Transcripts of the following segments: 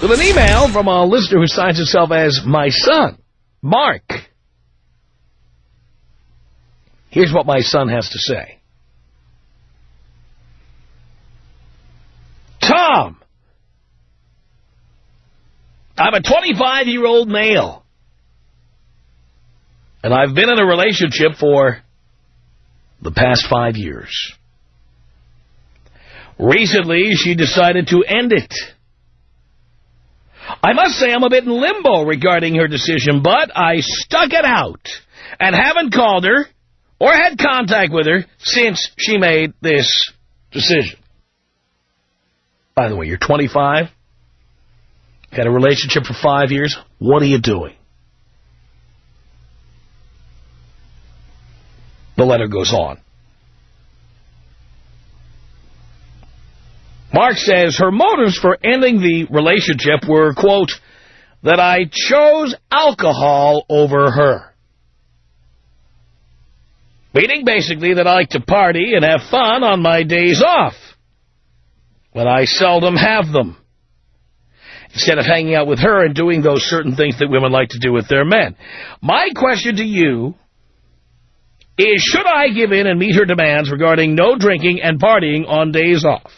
with an email from a listener who signs himself as my son, Mark. Here's what my son has to say. Tom, I'm a 25-year-old male, and I've been in a relationship for the past 5 years. Recently, she decided to end it. I must say I'm a bit in limbo regarding her decision, but I stuck it out and haven't called her or had contact with her since she made this decision. By the way, you're 25, had a relationship for 5 years. What are you doing? The letter goes on. Mark says her motives for ending the relationship were, quote, that I chose alcohol over her. Meaning basically that I like to party and have fun on my days off, when I seldom have them, instead of hanging out with her and doing those certain things that women like to do with their men. My question to you is, should I give in and meet her demands regarding no drinking and partying on days off?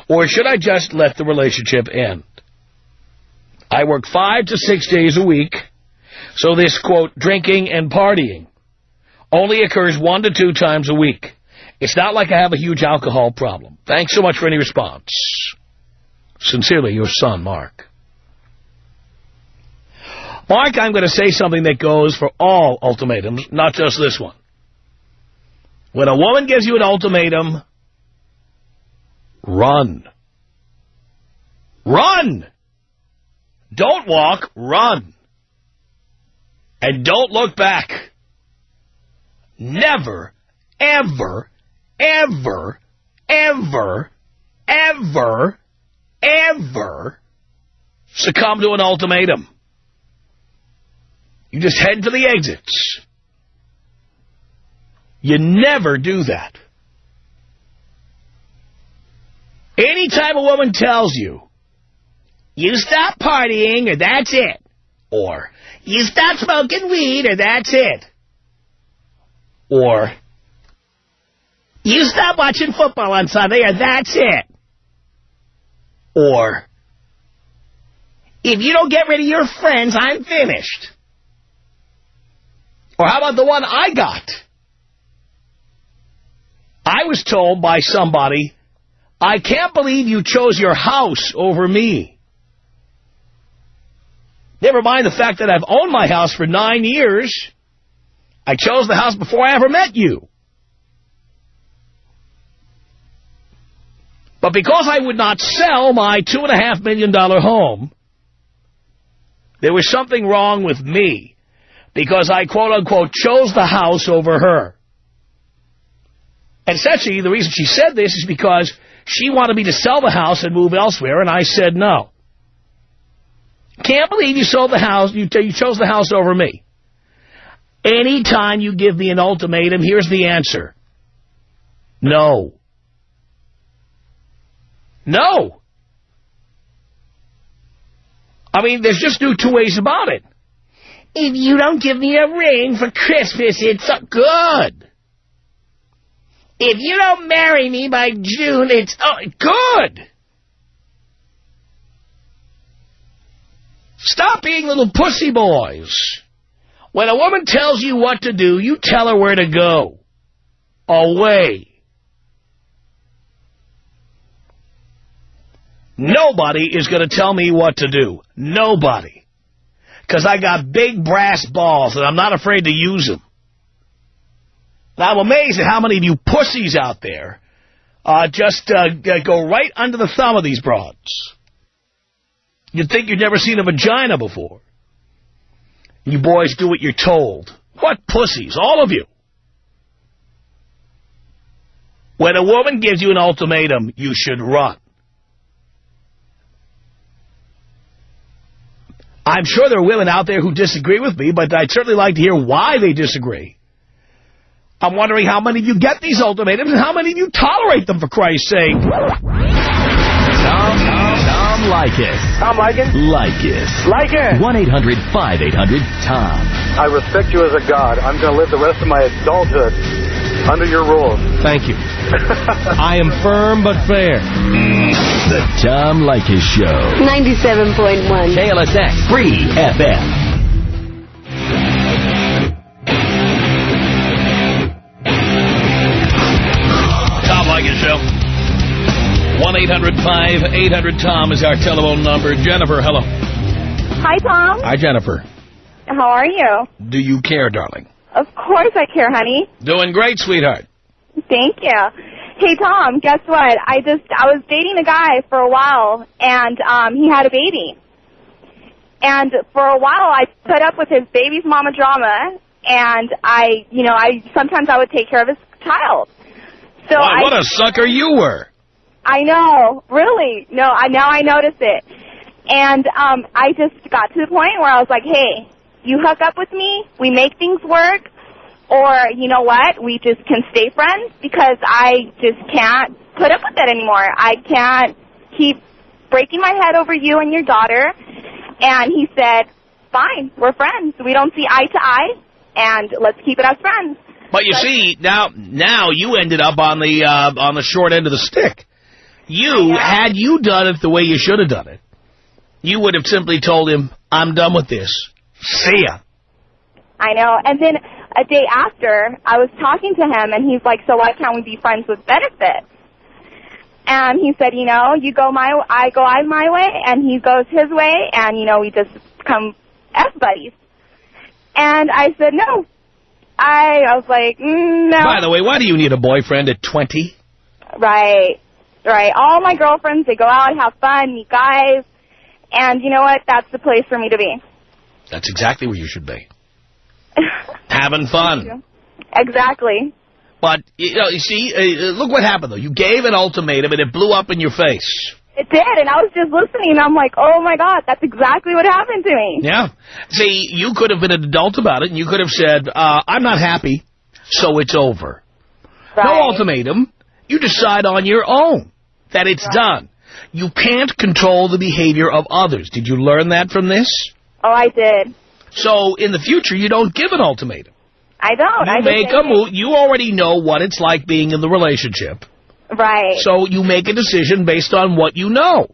Or should I just let the relationship end? I work 5 to 6 days a week, so this, quote, drinking and partying only occurs 1 to 2 times a week. It's not like I have a huge alcohol problem. Thanks so much for any response. Sincerely, your son, Mark. Mark, I'm going to say something that goes for all ultimatums, not just this one. When a woman gives you an ultimatum, run. Run! Don't walk, run. And don't look back. Never, ever, ever, ever, ever, ever succumb to an ultimatum. You just head to the exits. You never do that. Anytime a woman tells you, you stop partying or that's it, or you stop smoking weed or that's it, or you stop watching football on Sunday or that's it, or if you don't get rid of your friends, I'm finished. Or how about the one I got? I was told by somebody, I can't believe you chose your house over me. Never mind the fact that I've owned my house for 9 years. I chose the house before I ever met you. But because I would not sell my $2.5 million home, there was something wrong with me because I, quote-unquote, chose the house over her. And essentially, the reason she said this is because she wanted me to sell the house and move elsewhere, and I said no. Can't believe you sold the house, you chose the house over me. Anytime you give me an ultimatum, here's the answer. No. No. I mean, there's just no two ways about it. If you don't give me a ring for Christmas, it's good. If you don't marry me by June, it's good. Stop being little pussy boys. When a woman tells you what to do, you tell her where to go. Away. Nobody is going to tell me what to do. Nobody. Because I got big brass balls and I'm not afraid to use them. Now, I'm amazed at how many of you pussies out there just go right under the thumb of these broads. You'd think you'd never seen a vagina before. You boys do what you're told. What pussies? All of you. When a woman gives you an ultimatum, you should run. I'm sure there are women out there who disagree with me, but I'd certainly like to hear why they disagree. I'm wondering how many of you get these ultimatums and how many of you tolerate them, for Christ's sake. Tom Leykis. Tom Leykis? Leykis. Leykis! 1-800-5800-TOM. I respect you as a god. I'm going to live the rest of my adulthood under your rules. Thank you. I am firm but fair. The Tom Leykis Show. 97.1. KLSX Free FM. Tom Leykis Show. 1-800-5800-TOM is our telephone number. Jennifer, hello. Hi, Tom. Hi, Jennifer. How are you? Do you care, darling? Of course I care, honey. Doing great, sweetheart. Thank you. Hey, Tom, guess what? I was dating a guy for a while, and he had a baby. And for a while, I put up with his baby's mama drama, and sometimes I would take care of his child. So Boy, what a sucker you were. I know, really. No, now I notice it. And I just got to the point where I was like, hey, you hook up with me, we make things work, or you know what, we just can stay friends, because I just can't put up with that anymore. I can't keep breaking my head over you and your daughter. And he said, fine, we're friends. We don't see eye to eye, and let's keep it as friends. But you see, now you ended up on the short end of the stick. Had you done it the way you should have done it, you would have simply told him, I'm done with this. See ya. I know. And then a day after, I was talking to him, and he's like, so why can't we be friends with benefits? And he said, you go I go my way, and he goes his way, and, we just become F-buddies. And I said, no. I was like, no. By the way, why do you need a boyfriend at 20? Right. All my girlfriends, they go out, have fun, meet guys, and you know what? That's the place for me to be. That's exactly where you should be. Having fun. Exactly. But, you see, look what happened, though. You gave an ultimatum, and it blew up in your face. It did, and I was just listening, and I'm like, oh, my God, that's exactly what happened to me. Yeah. See, you could have been an adult about it, and you could have said, I'm not happy, so it's over. Right. No ultimatum. You decide on your own that it's done. You can't control the behavior of others. Did you learn that from this? Oh, I did. So, in the future, you don't give an ultimatum. I don't. You make a move. You already know what it's like being in the relationship. Right. So you make a decision based on what you know.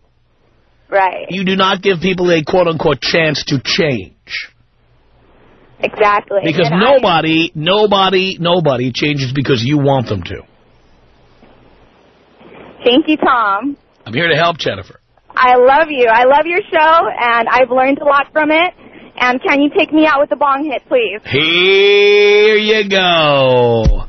Right. You do not give people a quote-unquote chance to change. Exactly. Because nobody changes because you want them to. Thank you, Tom. I'm here to help, Jennifer. I love you. I love your show, and I've learned a lot from it. And can you take me out with a bong hit, please? Here you go.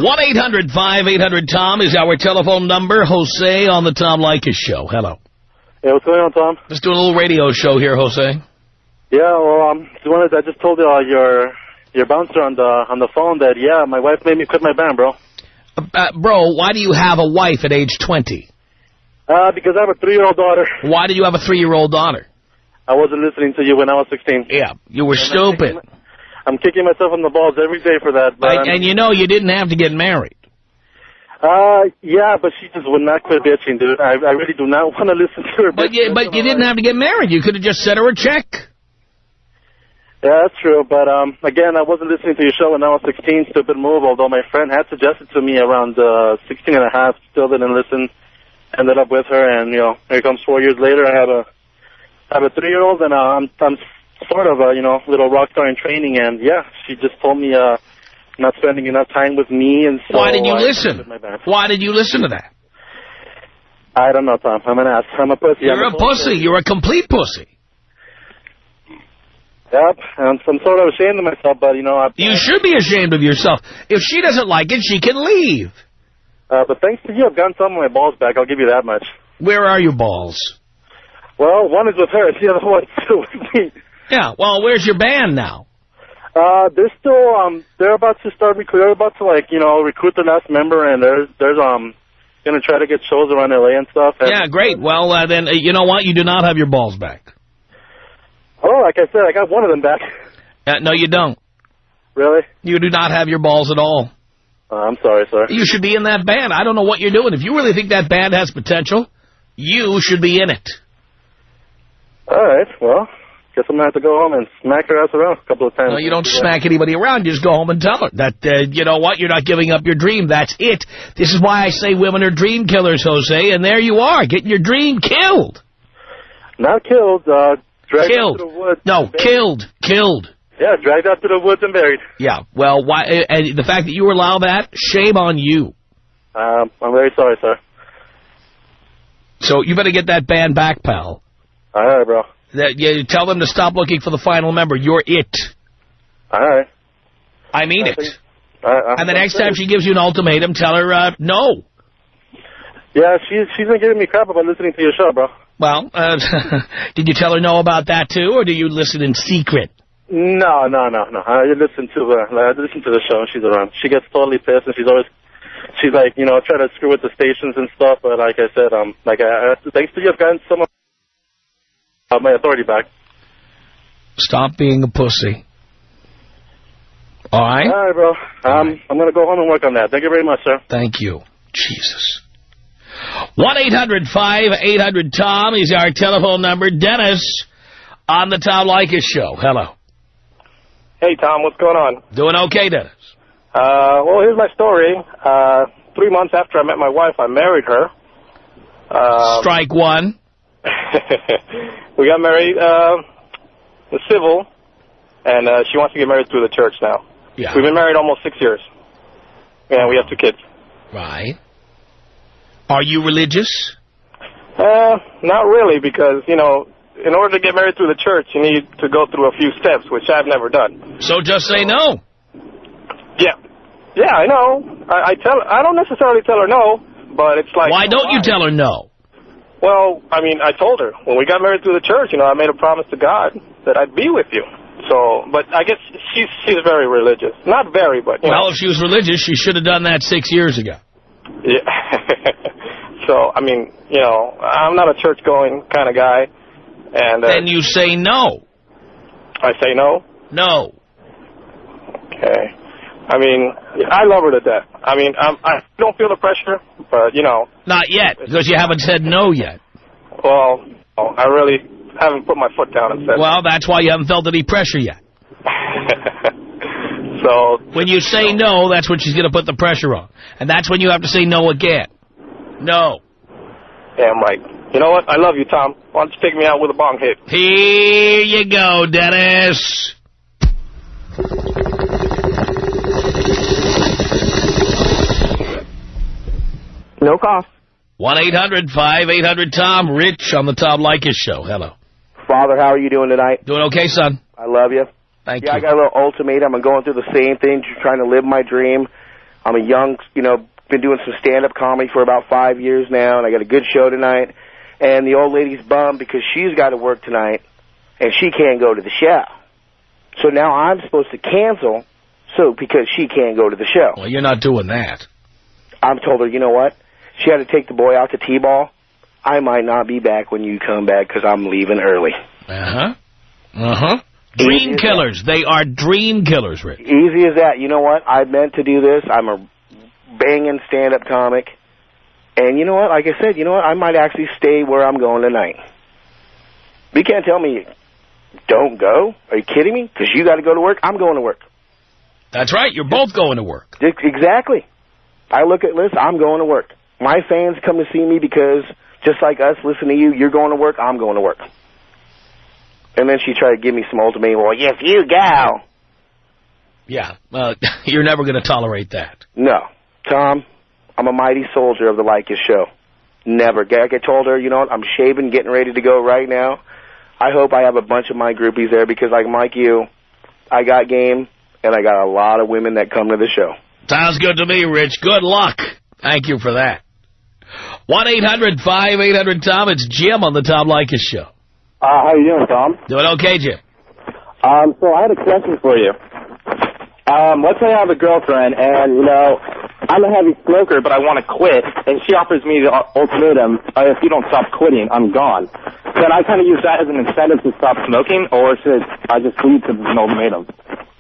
1-800-5800-TOM is our telephone number. Jose on the Tom Leykis Show. Hello. Hey, what's going on, Tom? Let's do a little radio show here, Jose. Yeah, well, I just told your bouncer on the phone that, yeah, my wife made me quit my band, bro. Bro, why do you have a wife at age 20? Because I have a 3-year-old daughter. Why do you have a 3-year-old daughter? I wasn't listening to you when I was 16. Yeah, you were stupid. I'm kicking myself in the balls every day for that. But and you know you didn't have to get married. Yeah, but she just would not quit bitching, dude. I really do not want to listen to her. But you didn't have to get married. You could have just sent her a check. Yeah, that's true. But, again, I wasn't listening to your show when I was 16, stupid move, although my friend had suggested to me around 16 and a half, still didn't listen, ended up with her, and, here comes 4 years later, I have a 3-year-old, and I'm sort of a, little rock star in training, and, yeah, she just told me not spending enough time with me, and so... Why did you listen? Why did you listen to that? I don't know, Tom. I'm an ass. I'm a pussy. You're a pussy. You're a complete pussy. Yep, and I'm sort of ashamed of myself, but, You should be ashamed of yourself. If she doesn't like it, she can leave. But thanks to you, I've gotten some of my balls back. I'll give you that much. Where are your balls? Well, one is with her. The other one's still with me. Yeah, well, where's your band now? They're still, they're about to start, they're about to, recruit the last member, and there's going to try to get shows around L.A. and stuff. And yeah, great. Well, then, you know what? You do not have your balls back. Oh, like I said, I got one of them back. No, you don't. Really? You do not have your balls at all. I'm sorry, sir. You should be in that band. I don't know what you're doing. If you really think that band has potential, you should be in it. All right, well, guess I'm going to have to go home and smack her ass around a couple of times. No, you don't smack anybody around. You just go home and tell her that, you know what, you're not giving up your dream. That's it. This is why I say women are dream killers, Jose, and there you are, getting your dream killed. Not killed, dragged out to the woods. No, killed. Yeah, dragged out to the woods and buried. Yeah, well, why? And the fact that you allow that, shame on you. I'm very sorry, sir. So you better get that band back, pal. All right, bro. You tell them to stop looking for the final member. You're it. All right. I mean it. And the next time she gives you an ultimatum, tell her no. Yeah, she's been giving me crap about listening to your show, bro. Well, did you tell her no about that, too, or do you listen in secret? No. I listen to the show when she's around. She gets totally pissed, and she's like, you know, trying to screw with the stations and stuff. But like I said, thanks to you, I've gotten some of my authority back. Stop being a pussy. All right? All right, bro. I'm going to go home and work on that. Thank you very much, sir. Thank you. Jesus. 1-800-5800-TOM is our telephone number. Dennis on the Tom Leykis Show. Hello. Hey, Tom. What's going on? Doing okay, Dennis. Well, here's my story. 3 months after I met my wife, I married her. Strike one. We got married the civil, and she wants to get married through the church now. Yeah. We've been married almost 6 years, and we have 2 kids. Right. Are you religious? Not really, because, you know, in order to get married through the church, you need to go through a few steps, which I've never done. So just say no. Yeah. Yeah, I know. I don't necessarily tell her no, but it's like... Why don't you tell her no? Well, I mean, I told her. When we got married through the church, you know, I made a promise to God that I'd be with you. So, but I guess she's very religious. Not very, but, you know. Well, if she was religious, she should have done that 6 years ago. Yeah. So, I mean, you know, I'm not a church-going kind of guy. And then you say no. I say no? No. Okay. I mean, I love her to death. I mean, I don't feel the pressure, but, you know. Not yet, because you haven't said no yet. Well, I really haven't put my foot down and said no. Well, that's why you haven't felt any pressure yet. So when you say no, that's when she's going to put the pressure on. And that's when you have to say no again. No. Damn right. You know what? I love you, Tom. Why don't you take me out with a bong hit? Here you go, Dennis. No cost. 1-800-5800-TOM. Rich on the Tom Leykis Show. Hello. Father, how are you doing tonight? Doing okay, son. I love you. Thank you. Yeah, I got a little ultimatum. I'm going through the same thing, trying to live my dream. I'm a young, you know, been doing some stand-up comedy for about 5 years now, and I got a good show tonight. And the old lady's bummed because she's got to work tonight, and she can't go to the show. So now I'm supposed to cancel, because she can't go to the show. Well, you're not doing that. I've told her, you know what? She had to take the boy out to T-ball. I might not be back when you come back because I'm leaving early. Uh-huh. Uh-huh. Dream killers. They are dream killers, Rick. Easy as that. You know what? I meant to do this. I'm a banging stand-up comic. And you know what? Like I said, you know what? I might actually stay where I'm going tonight. But you can't tell me don't go. Are you kidding me? Because you got to go to work. I'm going to work. That's right. You're both going to work. Exactly. I look at this. I'm going to work. My fans come to see me because, just like us, listen to you. You're going to work. I'm going to work. And then she tried to give me some ultimatum. Well, yes, you go. Yeah. You're never going to tolerate that. No. Tom, I'm a mighty soldier of the Leykis Show. Never. Like I told her, you know what? I'm shaving, getting ready to go right now. I hope I have a bunch of my groupies there because, like you, I got game, and I got a lot of women that come to the show. Sounds good to me, Rich. Good luck. Thank you for that. 1-800-5800-TOM. It's Jim on the Tom Leykis Show. How you doing, Tom? Doing okay, Jim. So I had a question for you. Let's say I have a girlfriend, and, you know, I'm a heavy smoker, but I want to quit, and she offers me the ultimatum, if you don't stop quitting, I'm gone. Can I kind of use that as an incentive to stop smoking, or should I just lead to an ultimatum?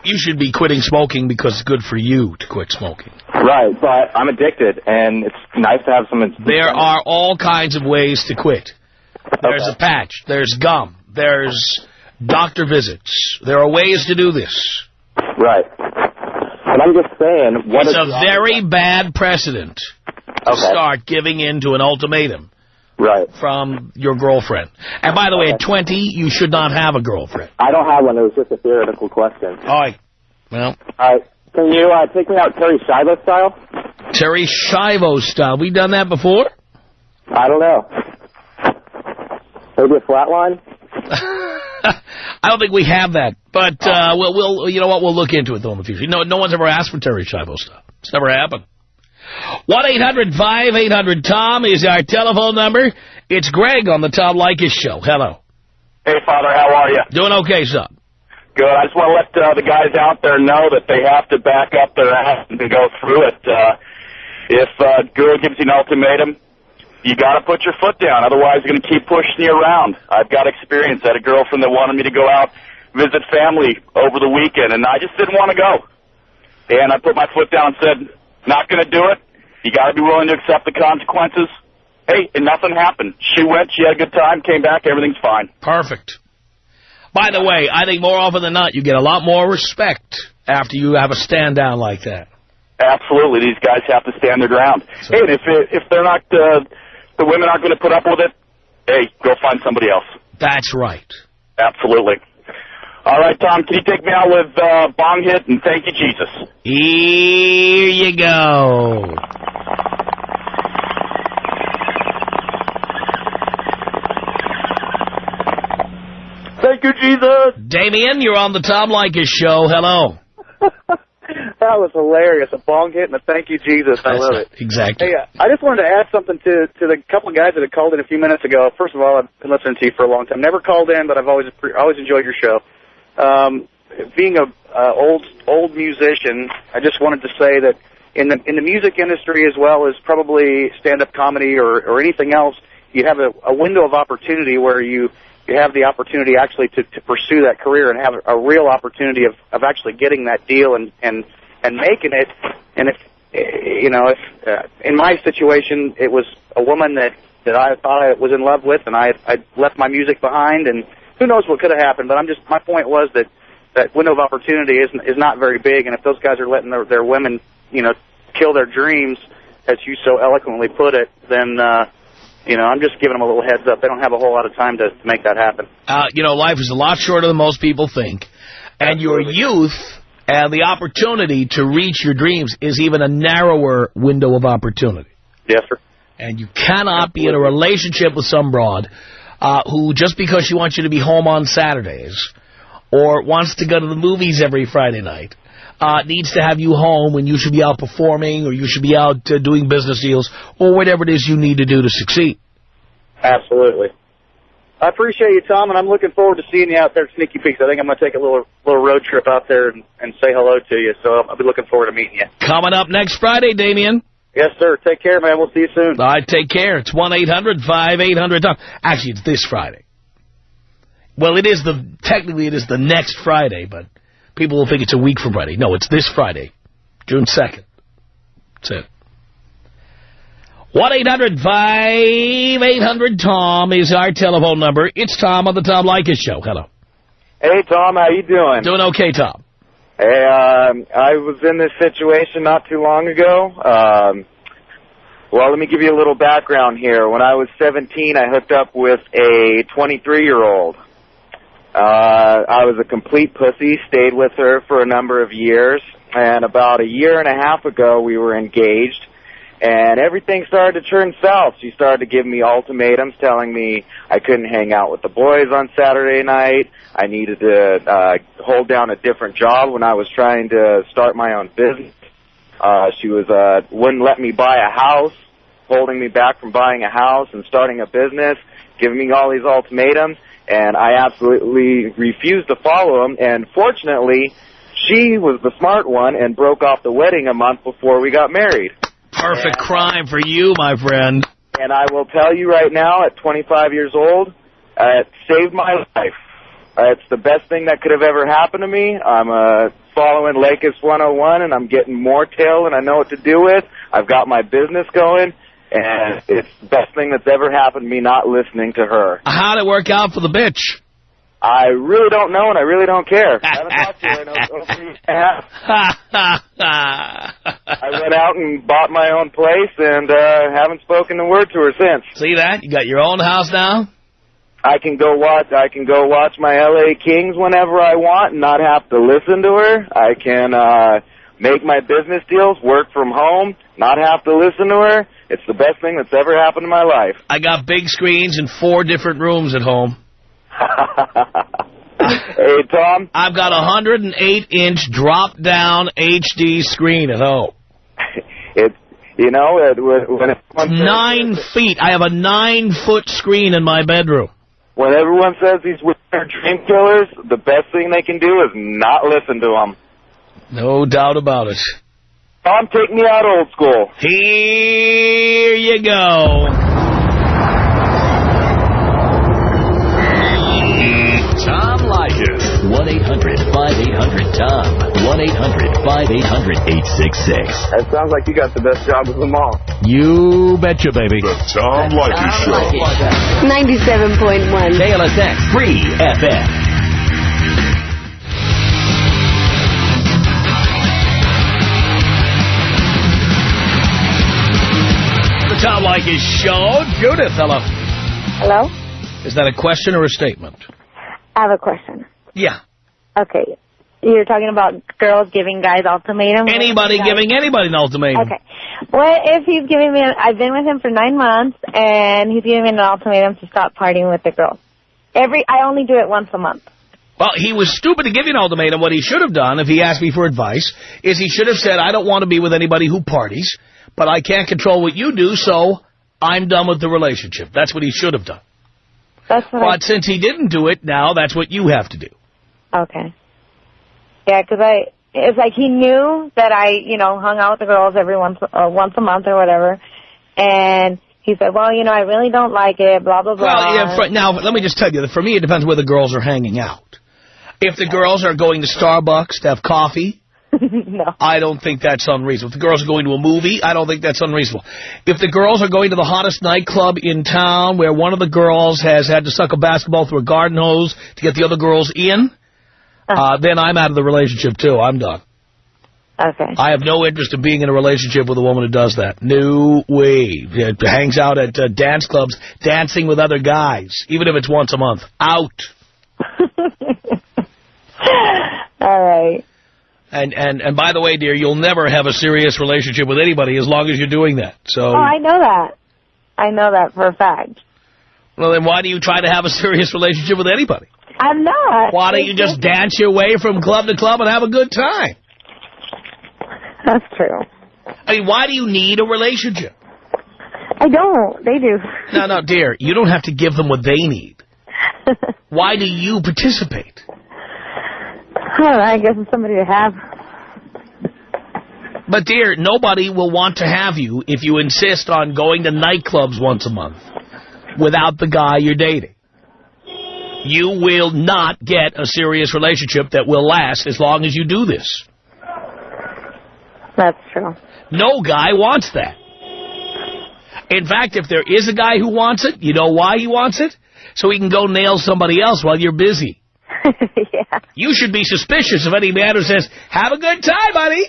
You should be quitting smoking because it's good for you to quit smoking. Right, but I'm addicted, and it's nice to have some... There are all kinds of ways to quit. There's a patch. There's gum. There's doctor visits. There are ways to do this. Right. And I'm just saying... It's a very bad precedent to start giving in to an ultimatum. Right. From your girlfriend. And by the way, at 20, you should not have a girlfriend. I don't have one. It was just a theoretical question. All right. Well. All right. Can you take me out Terry Schiavo style? Terry Schiavo style. We done that before? I don't know. Maybe a flatline? I don't think we have that. But we'll you know what? We'll look into it, though, in the future. No one's ever asked for Terry Schiavo style. It's never happened. 1-800-5800-TOM is our telephone number. It's Greg on the Tom Leykis Show. Hello. Hey, Father, how are you? Doing okay, son. Good. I just want to let the guys out there know that they have to back up their ass and go through it. If a girl gives you an ultimatum, you got to put your foot down. Otherwise, they're going to keep pushing you around. I've got experience. I had a girlfriend that wanted me to go out, visit family over the weekend, and I just didn't want to go. And I put my foot down and said, not going to do it. You got to be willing to accept the consequences. Hey, and nothing happened. She went, she had a good time, came back, everything's fine. Perfect. By the way, I think more often than not, you get a lot more respect after you have a stand down like that. Absolutely. These guys have to stand their ground. So, hey, and if they're not, the women aren't going to put up with it, hey, go find somebody else. That's right. Absolutely. All right, Tom, can you take me out with Bong Hit and Thank You, Jesus? Here you go. Thank you, Jesus. Damien, you're on the Tom Leykis Show. Hello. That was hilarious. A bong hit and a Thank You, Jesus. I love it. Exactly. Hey, I just wanted to add something to the couple of guys that had called in a few minutes ago. First of all, I've been listening to you for a long time. Never called in, but I've always enjoyed your show. Being a old musician, I just wanted to say that in the music industry as well as probably stand-up comedy or anything else, you have a window of opportunity where you have the opportunity actually to pursue that career and have a real opportunity of actually getting that deal and making it. And if in my situation it was a woman that I thought I was in love with, and I left my music behind, and who knows what could have happened. But my point was that window of opportunity is not very big, and if those guys are letting their women kill their dreams, as you so eloquently put it, then I'm just giving them a little heads up. They don't have a whole lot of time to make that happen. Life is a lot shorter than most people think. And Absolutely. Your youth and the opportunity to reach your dreams is even a narrower window of opportunity. Yes, sir. And you cannot be in a relationship with some broad who, just because she wants you to be home on Saturdays or wants to go to the movies every Friday night, needs to have you home when you should be out performing or you should be out doing business deals or whatever it is you need to do to succeed. Absolutely. I appreciate you, Tom, and I'm looking forward to seeing you out there at Sneaky Peaks. I think I'm going to take a little road trip out there and say hello to you, so I'll be looking forward to meeting you. Coming up next Friday, Damien. Yes, sir. Take care, man. We'll see you soon. All right, take care. It's 1-800-5800-TOM. Actually, it's this Friday. Well, technically it is the next Friday, but people will think it's a week from Friday. No, it's this Friday, June 2nd. That's it. 1-800-5800-TOM is our telephone number. It's Tom on the Tom Leykis Show. Hello. Hey, Tom, how you doing? Doing okay, Tom. Hey, I was in this situation not too long ago. Well, let me give you a little background here. When I was 17, I hooked up with a 23-year-old. I was a complete pussy, stayed with her for a number of years, and about a year and a half ago, we were engaged. And everything started to turn south. She started to give me ultimatums, telling me I couldn't hang out with the boys on Saturday night. I needed to hold down a different job when I was trying to start my own business. She wouldn't let me buy a house, holding me back from buying a house and starting a business, giving me all these ultimatums, and I absolutely refused to follow them. And fortunately, she was the smart one and broke off the wedding a month before we got married. Perfect crime for you, my friend. And I will tell you right now, at 25 years old, it saved my life. It's the best thing that could have ever happened to me. I'm a following Leykis 101, and I'm getting more tail than I know what to do with. I've got my business going, and it's the best thing that's ever happened to me not listening to her. How'd it work out for the bitch? I really don't know, and I really don't care. I haven't talked to her in over a year and a half. I went out and bought my own place, and haven't spoken a word to her since. See that? You got your own house now? I can go watch my LA Kings whenever I want and not have to listen to her. I can make my business deals, work from home, not have to listen to her. It's the best thing that's ever happened in my life. I got big screens in 4 different rooms at home. Hey, Tom. I've got a 108-inch drop-down HD screen at home. It's, you know, when it 9 feet. I have a 9-foot screen in my bedroom. When everyone says these women are dream killers, the best thing they can do is not listen to them. No doubt about it. Tom, take me out old school. Here you go. Tom Leykis. 1-800-5800-TOM. 1-800-5800-866. That sounds like you got the best job of them all. You betcha, baby. The Tom Leykis Show. 97.1. KLSX Free FM. The Tom Leykis Show. Judith, hello. Hello? Is that a question or a statement? I have a question. Yeah. Okay. You're talking about girls giving guys ultimatums? Anybody giving anybody an ultimatum. Okay. What if he's giving me... I've been with him for 9 months, and he's giving me an ultimatum to stop partying with the girls. I only do it once a month. Well, he was stupid to give you an ultimatum. What he should have done, if he asked me for advice, is he should have said, I don't want to be with anybody who parties, but I can't control what you do, so I'm done with the relationship. That's what he should have done. That's what But since he didn't do it, now that's what you have to do. Okay. Yeah, because it's like he knew that I, hung out with the girls every once a month or whatever, and he said, well, I really don't like it, blah, blah, blah. Well, yeah, now, let me just tell you, for me, it depends where the girls are hanging out. If the girls are going to Starbucks to have coffee, no. I don't think that's unreasonable. If the girls are going to a movie, I don't think that's unreasonable. If the girls are going to the hottest nightclub in town where one of the girls has had to suck a basketball through a garden hose to get the other girls in, then I'm out of the relationship, too. I'm done. Okay. I have no interest in being in a relationship with a woman who does that. No way. Hangs out at dance clubs, dancing with other guys, even if it's once a month. Out. All right. And by the way, dear, you'll never have a serious relationship with anybody as long as you're doing that. So. Oh, I know that. I know that for a fact. Well, then why do you try to have a serious relationship with anybody? I'm not. Why don't you just dance your way from club to club and have a good time? That's true. I mean, why do you need a relationship? I don't. They do. No, dear, you don't have to give them what they need. Why do you participate? I guess it's somebody to have. But, dear, nobody will want to have you if you insist on going to nightclubs once a month without the guy you're dating. You will not get a serious relationship that will last as long as you do this. That's true. No guy wants that. In fact, if there is a guy who wants it, you know why he wants it? So he can go nail somebody else while you're busy. Yeah. You should be suspicious of any man who says, have a good time, buddy.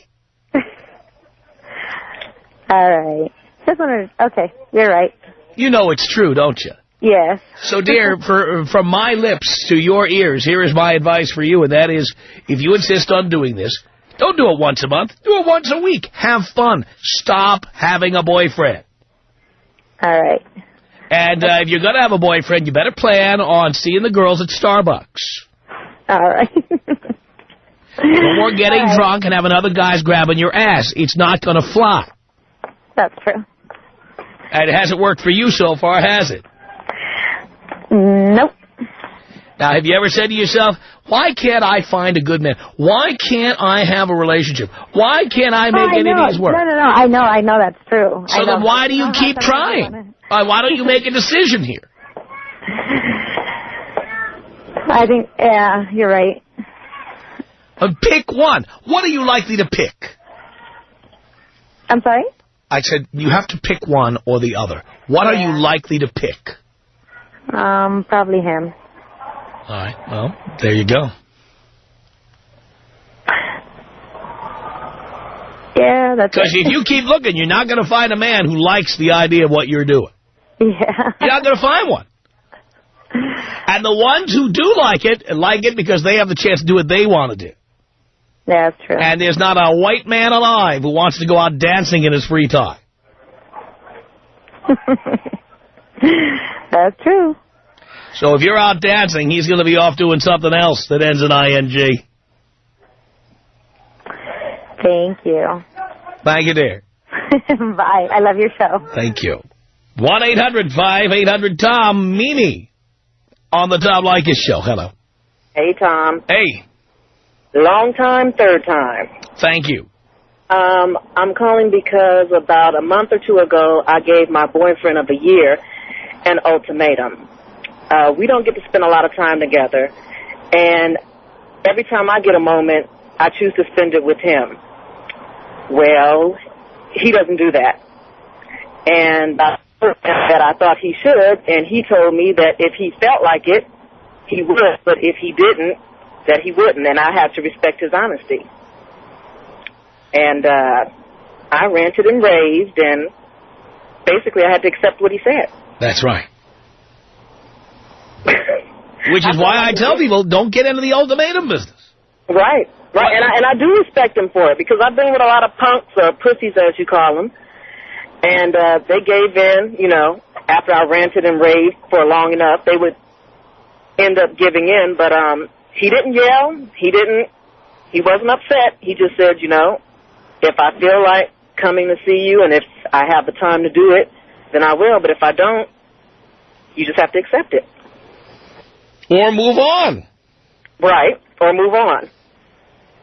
All right. Just wanted to, okay, you're right. You know it's true, don't you? Yes. So, dear, from my lips to your ears, here is my advice for you, and that is, if you insist on doing this, don't do it once a month. Do it once a week. Have fun. Stop having a boyfriend. All right. And if you're going to have a boyfriend, you better plan on seeing the girls at Starbucks. All right. No more getting drunk and having other guys grabbing your ass. It's not going to fly. That's true. And it hasn't worked for you so far, has it? Nope. Now, have you ever said to yourself, why can't I find a good man? Why can't I have a relationship? Why can't I make any of these work? No. I know that's true. So then why do you keep trying? Why don't you make a decision here? I think, yeah, you're right. Pick one. What are you likely to pick? I'm sorry? I said you have to pick one or the other. What are you likely to pick? Probably him. All right. Well, there you go. Yeah, that's Because if you keep looking, you're not going to find a man who likes the idea of what you're doing. Yeah. You're not going to find one. And the ones who do like it because they have the chance to do what they want to do. Yeah, that's true. And there's not a white man alive who wants to go out dancing in his free time. That's true. So if you're out dancing, he's going to be off doing something else that ends in ing. Thank you. Thank you, dear. Bye. I love your show. Thank you. 1-800-5800-TOM. Mimi on the Tom Leykis Show. Hello. Hey, Tom. Hey. Long time, third time. Thank you. I'm calling because about a month or two ago, I gave my boyfriend of the year an ultimatum. We don't get to spend a lot of time together, and every time I get a moment, I choose to spend it with him. Well, he doesn't do that. And that I thought he should, and he told me that if he felt like it, he would, but if he didn't, that he wouldn't, and I had to respect his honesty. And I ranted and raved, and basically I had to accept what he said. That's right. Which is why I tell people, don't get into the ultimatum business. Right, right, and I do respect him for it, because I've been with a lot of punks, or pussies as you call them, and they gave in, you know, after I ranted and raved for long enough, they would end up giving in, but he didn't yell, he wasn't upset, he just said, you know, if I feel like coming to see you, and if I have the time to do it, then I will, but if I don't, you just have to accept it. Or move on. Right, or move on.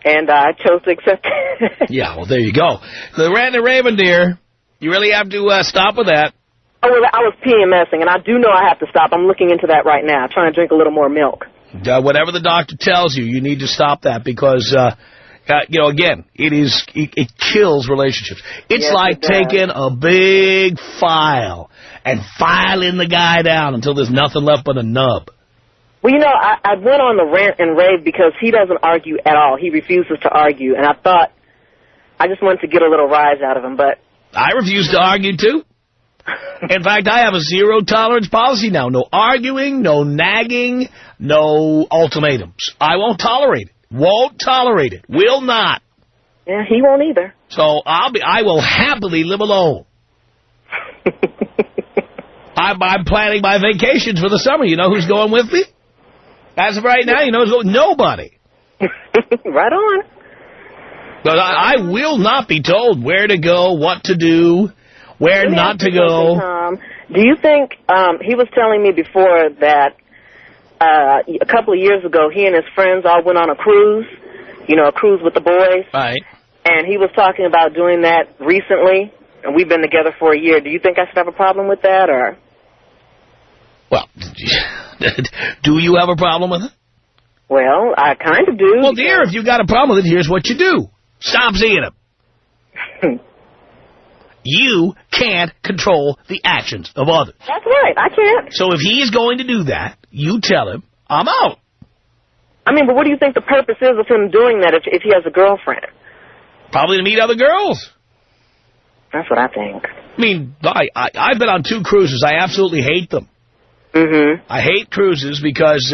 And I chose to accept it. Yeah, well, there you go. The rant and raving, dear, you really have to stop with that. Oh, well, I was PMSing, and I do know I have to stop. I'm looking into that right now, trying to drink a little more milk. Whatever the doctor tells you, you need to stop that because, you know, again, it kills relationships. It's yes, like taking a big file and filing the guy down until there's nothing left but a nub. Well, you know, I went on the rant and rave because he doesn't argue at all. He refuses to argue, and I thought I just wanted to get a little rise out of him, but... I refuse to argue, too. In fact, I have a zero-tolerance policy now. No arguing, no nagging, no ultimatums. I won't tolerate it. Won't tolerate it. Will not. Yeah, he won't either. So I will happily live alone. I'm planning my vacations for the summer. You know who's going with me? As of right now, you know who's going? Nobody. Right on. But I will not be told where to go, what to do, where not to go. Tom, do you think, he was telling me before that a couple of years ago, he and his friends all went on a cruise, you know, a cruise with the boys. Right. And he was talking about doing that recently, and we've been together for a year. Do you think I should have a problem with that, or? Well, do you have a problem with it? Well, I kind of do. Well, dear, if you got a problem with it, here's what you do. Stop seeing him. You can't control the actions of others. That's right, I can't. So if he is going to do that, you tell him, I'm out. I mean, but what do you think the purpose is of him doing that if he has a girlfriend? Probably to meet other girls. That's what I think. I mean, I've been on 2 cruises. I absolutely hate them. Mm-hmm. I hate cruises because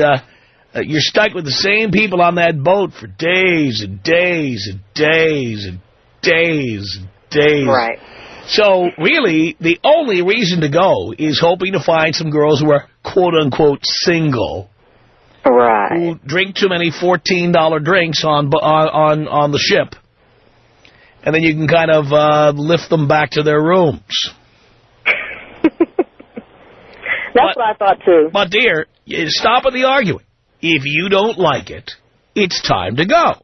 you're stuck with the same people on that boat for days and days and days and days and days. Right. So, really, the only reason to go is hoping to find some girls who are, quote-unquote, single. Right. Who drink too many $14 drinks on the ship. And then you can kind of lift them back to their rooms. That's what I thought, too. But, dear, stop with the arguing. If you don't like it, it's time to go.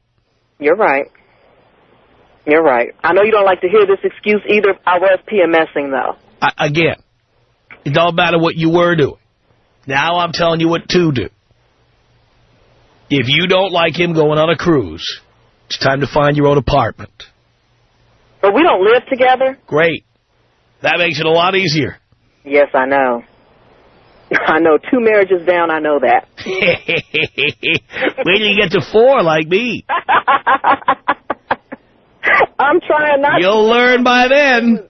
You're right. You're right. I know you don't like to hear this excuse either. I was PMSing, though. Again, it don't matter what you were doing. Now I'm telling you what to do. If you don't like him going on a cruise, It's time to find your own apartment. But we don't live together. Great. That makes it a lot easier. Yes, I know. I know 2 marriages down, I know that. Wait till you get to 4 like me. I'm trying not You'll learn by then.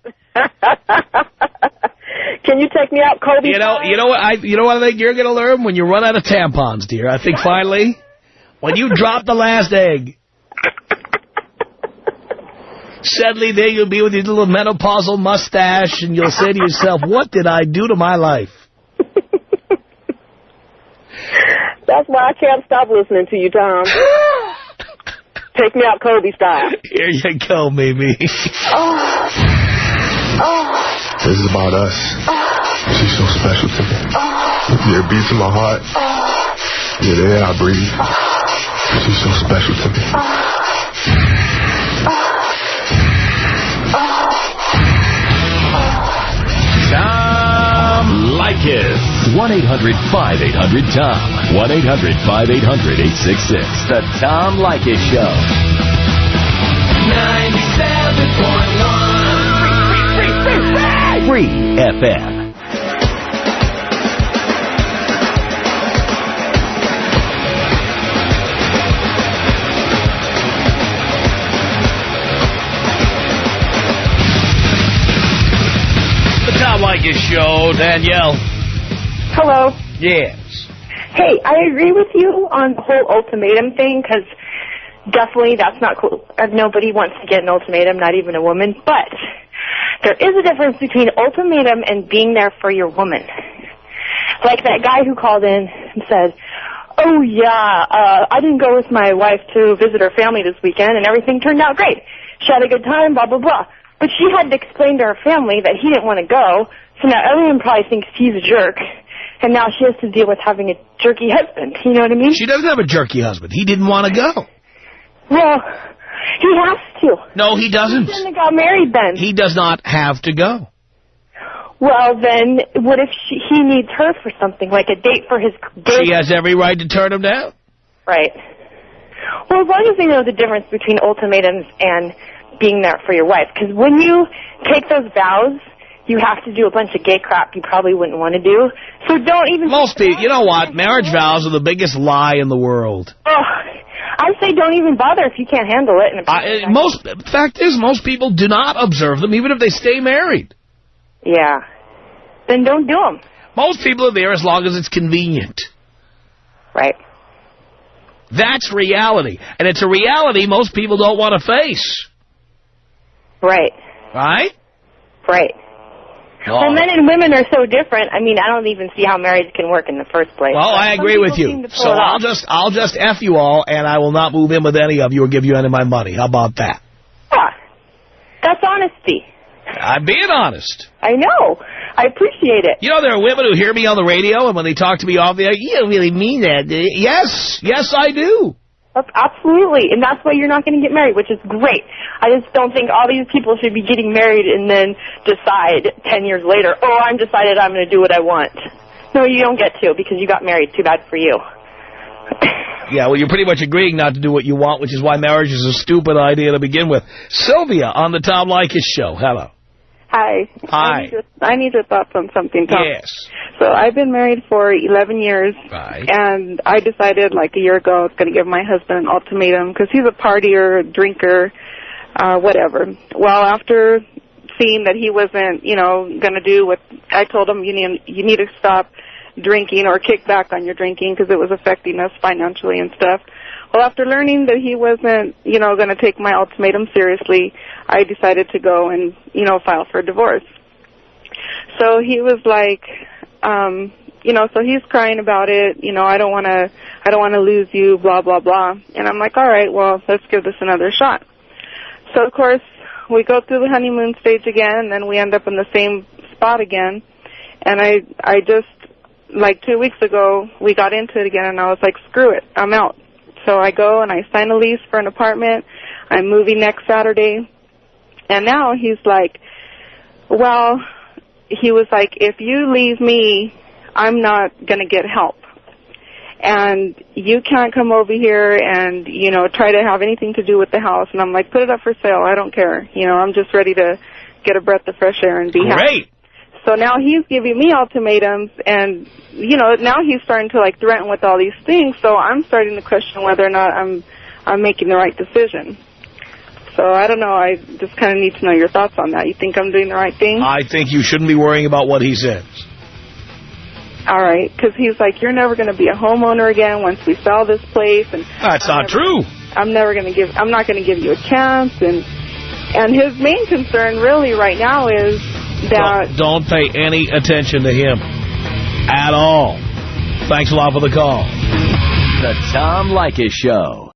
Can you take me out, Kobe? You know what I think you're going to learn when you run out of tampons, dear. I think finally, when you drop the last egg, suddenly there you'll be with your little menopausal mustache, and you'll say to yourself, what did I do to my life? That's why I can't stop listening to you, Tom. Take me out Kobe style. Here you go, baby. This is about us. She's so special to me. Yeah, it beats in my heart. Yeah, the air I breathe. She's so special to me. Tom Leykis. 1-800-5800-TOM. 1-800-5800-866. The Tom Leykis Show. 97.1 Free FM. The Tom Leykis Show, Danielle. Hello. Yes. Hey, I agree with you on the whole ultimatum thing, because definitely that's not cool. Nobody wants to get an ultimatum, not even a woman. But there is a difference between ultimatum and being there for your woman. Like that guy who called in and said, oh, yeah, I didn't go with my wife to visit her family this weekend, and everything turned out great. She had a good time, blah, blah, blah. But she had to explain to her family that he didn't want to go, so now everyone probably thinks he's a jerk. And now she has to deal with having a jerky husband. You know what I mean? She doesn't have a jerky husband. He didn't want to go. Well, he has to. No, he doesn't. He shouldn't have got married then. He does not have to go. Well, then, what if he needs her for something, like a date for his date? She has every right to turn him down. Right. Well, as long as you know the difference between ultimatums and being there for your wife. Because when you take those vows, you have to do a bunch of gay crap you probably wouldn't want to do. So don't even... Most people, you know what? Marriage vows are the biggest lie in the world. Oh, I say don't even bother if you can't handle it. Fact is, most people do not observe them, even if they stay married. Yeah. Then don't do them. Most people are there as long as it's convenient. Right. That's reality. And it's a reality most people don't want to face. Right. Right? Right. Oh. Well, men and women are so different. I mean, I don't even see how marriage can work in the first place. Well, I agree with you. So I'll just F you all, and I will not move in with any of you or give you any of my money. How about that? Yeah. That's honesty. I'm being honest. I know. I appreciate it. You know, there are women who hear me on the radio, and when they talk to me off the air, you don't really mean that. Yes, I do. Absolutely, and that's why you're not going to get married, which is great. I just don't think all these people should be getting married and then decide 10 years later, oh, I'm decided I'm going to do what I want. No, you don't get to, because you got married. Too bad for you. Yeah, well, you're pretty much agreeing not to do what you want, which is why marriage is a stupid idea to begin with. Sylvia on the Tom Leykis Show. Hello. Hi. Hi. I need your thoughts on something, Tom. Yes. So I've been married for 11 years, right. And I decided like a year ago I was going to give my husband an ultimatum because he's a partier, a drinker, whatever. Well, after seeing that he wasn't, going to do what I told him, you need to stop drinking or kick back on your drinking because it was affecting us financially and stuff. Well, after learning that he wasn't, going to take my ultimatum seriously, I decided to go and, file for a divorce. So he was like, so he's crying about it, I don't want to lose you, blah, blah, blah. And I'm like, all right, well, let's give this another shot. So, of course, we go through the honeymoon stage again, and then we end up in the same spot again. And I just, like 2 weeks ago, we got into it again, and I was like, screw it, I'm out. So I go and I sign a lease for an apartment. I'm moving next Saturday. And now he's like, well, he was like, if you leave me, I'm not going to get help. and you can't come over here and, you know, try to have anything to do with the house. And I'm like, put it up for sale. I don't care. You know, I'm just ready to get a breath of fresh air and be happy. Great. So now he's giving me ultimatums, and, you know, now he's starting to, like, threaten with all these things. So I'm starting to question whether or not I'm making the right decision. So I don't know. I just kind of need to know your thoughts on that. You think I'm doing the right thing? I think you shouldn't be worrying about what he says. All right, because he's like, you're never going to be a homeowner again once we sell this place, and that's not true. I'm not going to give you a chance, and his main concern really right now is that don't pay any attention to him at all. Thanks a lot for the call. The Tom Leykis Show.